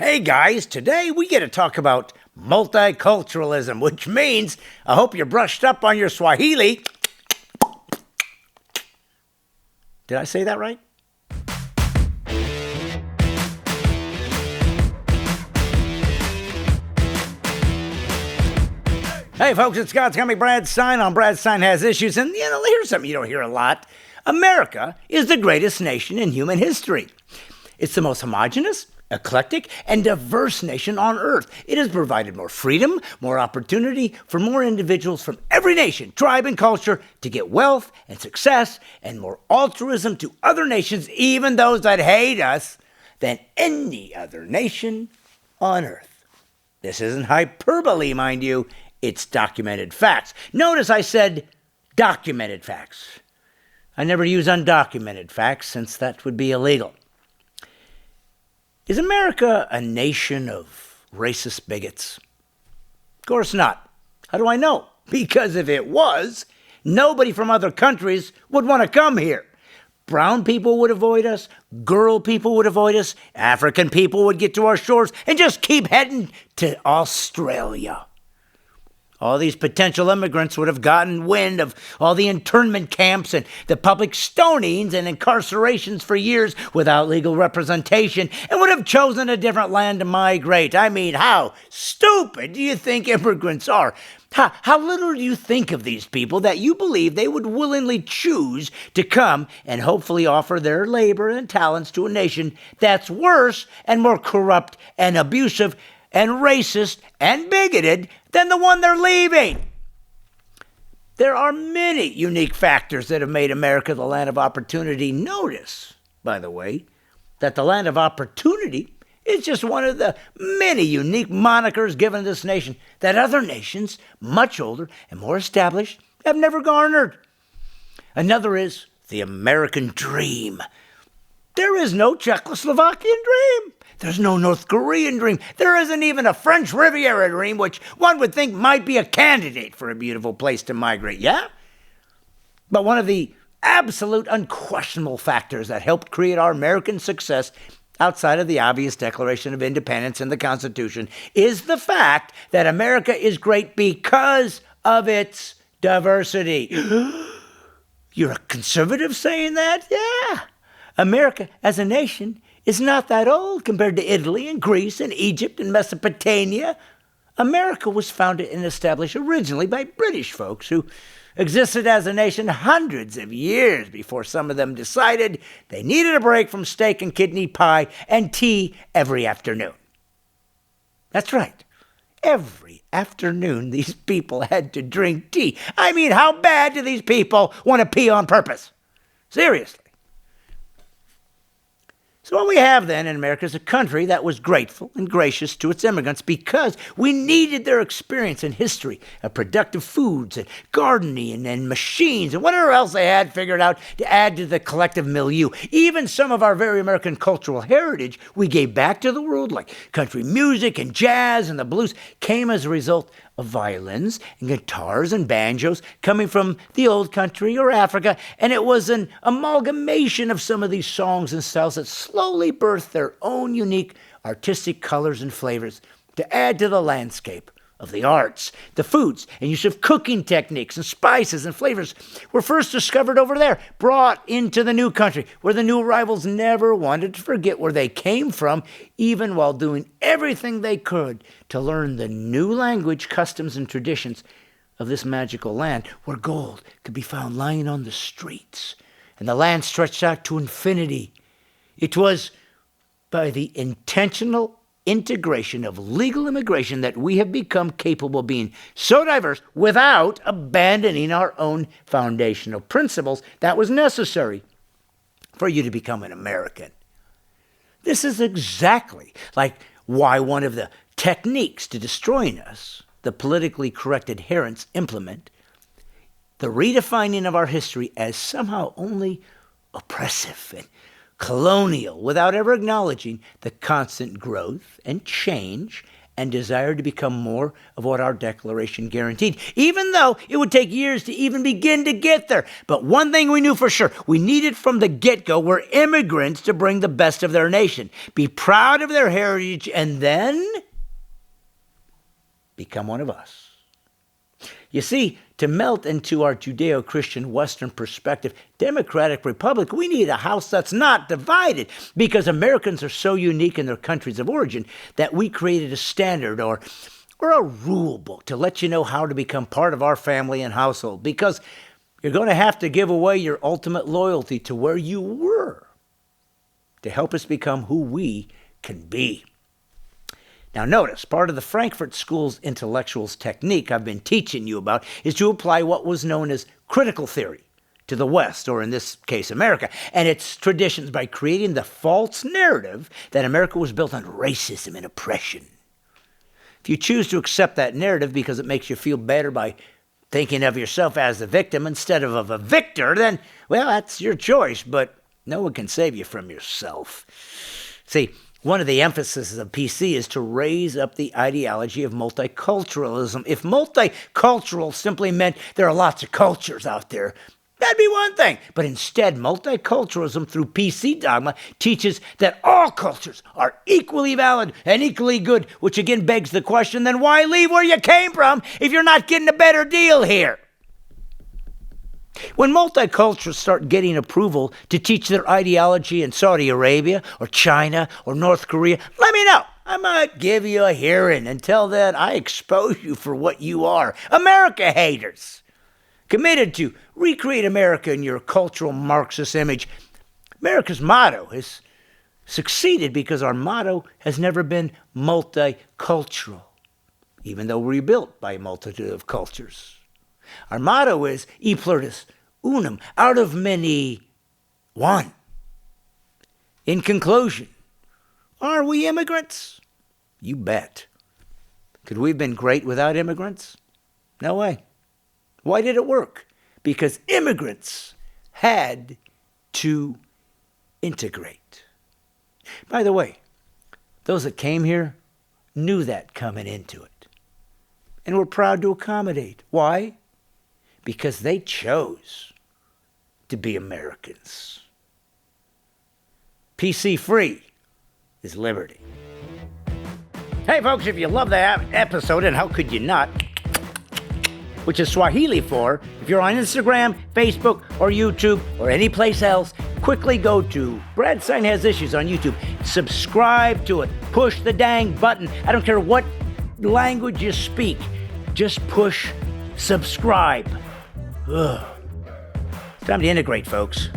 Hey guys, today we get to talk about multiculturalism, which means I hope you're brushed up on your Swahili. Did I say that right? Hey folks, it's God's Coming Brad Stein on Brad Stein Has Issues, and here's something you don't hear a lot. America is the greatest nation in human history. It's the most homogenous, eclectic, and diverse nation on earth. It has provided more freedom, more opportunity for more individuals from every nation, tribe, and culture to get wealth and success and more altruism to other nations, even those that hate us, than any other nation on earth. This isn't hyperbole, mind you. It's documented facts. Notice I said documented facts. I never use undocumented facts since that would be illegal. Is America a nation of racist bigots? Of course not. How do I know? Because if it was, nobody from other countries would want to come here. Brown people would avoid us, girl people would avoid us, African people would get to our shores and just keep heading to Australia. All these potential immigrants would have gotten wind of all the internment camps and the public stonings and incarcerations for years without legal representation and would have chosen a different land to migrate. I mean, how stupid do you think immigrants are? How little do you think of these people that you believe they would willingly choose to come and hopefully offer their labor and talents to a nation that's worse and more corrupt and abusive and racist and bigoted than the one they're leaving? There are many unique factors that have made America the land of opportunity. Notice, by the way, that the land of opportunity is just one of the many unique monikers given this nation that other nations, much older and more established, have never garnered. Another is the American dream. There is no Czechoslovakian dream. There's no North Korean dream. There isn't even a French Riviera dream, which one would think might be a candidate for a beautiful place to migrate, yeah? But one of the absolute unquestionable factors that helped create our American success outside of the obvious Declaration of Independence and the Constitution is the fact that America is great because of its diversity. You're a conservative saying that? Yeah. America as a nation is not that old compared to Italy and Greece and Egypt and Mesopotamia. America was founded and established originally by British folks who existed as a nation hundreds of years before some of them decided they needed a break from steak and kidney pie and tea every afternoon. That's right. Every afternoon these people had to drink tea. I mean, how bad do these people want to pee on purpose? Seriously. So what we have then in America is a country that was grateful and gracious to its immigrants because we needed their experience and history of productive foods and gardening and machines and whatever else they had figured out to add to the collective milieu. Even some of our very American cultural heritage we gave back to the world, like country music and jazz and the blues, came as a result of violins and guitars and banjos coming from the old country or Africa, and it was an amalgamation of some of these songs and styles that slowly birthed their own unique artistic colors and flavors to add to the landscape of the arts. The foods and use of cooking techniques and spices and flavors were first discovered over there, brought into the new country, where the new arrivals never wanted to forget where they came from, even while doing everything they could to learn the new language, customs, and traditions of this magical land, where gold could be found lying on the streets, and the land stretched out to infinity. It was by the intentional integration of legal immigration that we have become capable of being so diverse without abandoning our own foundational principles that was necessary for you to become an American. This is exactly like why one of the techniques to destroying us, the politically correct adherents implement, the redefining of our history as somehow only oppressive and colonial without ever acknowledging the constant growth and change and desire to become more of what our Declaration guaranteed, even though it would take years to even begin to get there. But one thing we knew for sure, we needed from the get-go were immigrants to bring the best of their nation, be proud of their heritage, and then become one of us. You see, to melt into our Judeo-Christian Western perspective, democratic republic, we need a house that's not divided, because Americans are so unique in their countries of origin that we created a standard or a rule book to let you know how to become part of our family and household, because you're going to have to give away your ultimate loyalty to where you were to help us become who we can be. Now notice, part of the Frankfurt School's intellectuals technique I've been teaching you about is to apply what was known as critical theory to the West, or in this case, America, and its traditions by creating the false narrative that America was built on racism and oppression. If you choose to accept that narrative because it makes you feel better by thinking of yourself as the victim instead of a victor, then, well, that's your choice, but no one can save you from yourself. See, one of the emphases of PC is to raise up the ideology of multiculturalism. If multicultural simply meant there are lots of cultures out there, that'd be one thing. But instead, multiculturalism through PC dogma teaches that all cultures are equally valid and equally good, which again begs the question, then why leave where you came from if you're not getting a better deal here? When multiculturalists start getting approval to teach their ideology in Saudi Arabia or China or North Korea, let me know. I might give you a hearing. Until then, I expose you for what you are. America haters. Committed to recreate America in your cultural Marxist image. America's motto has succeeded because our motto has never been multicultural, even though we're rebuilt by a multitude of cultures. Our motto is e pluribus unum, out of many, one. In conclusion, are we immigrants? You bet. Could we have been great without immigrants? No way. Why did it work? Because immigrants had to integrate. By the way, those that came here knew that coming into it and were proud to accommodate. Why? Because they chose to be Americans. PC free is liberty. Hey folks, if you love that episode, and how could you not, which is Swahili for, if you're on Instagram, Facebook, or YouTube, or any place else, quickly go to Brad Sign Has Issues on YouTube. Subscribe to it. Push the dang button. I don't care what language you speak. Just push subscribe. Ugh. It's time to integrate, folks.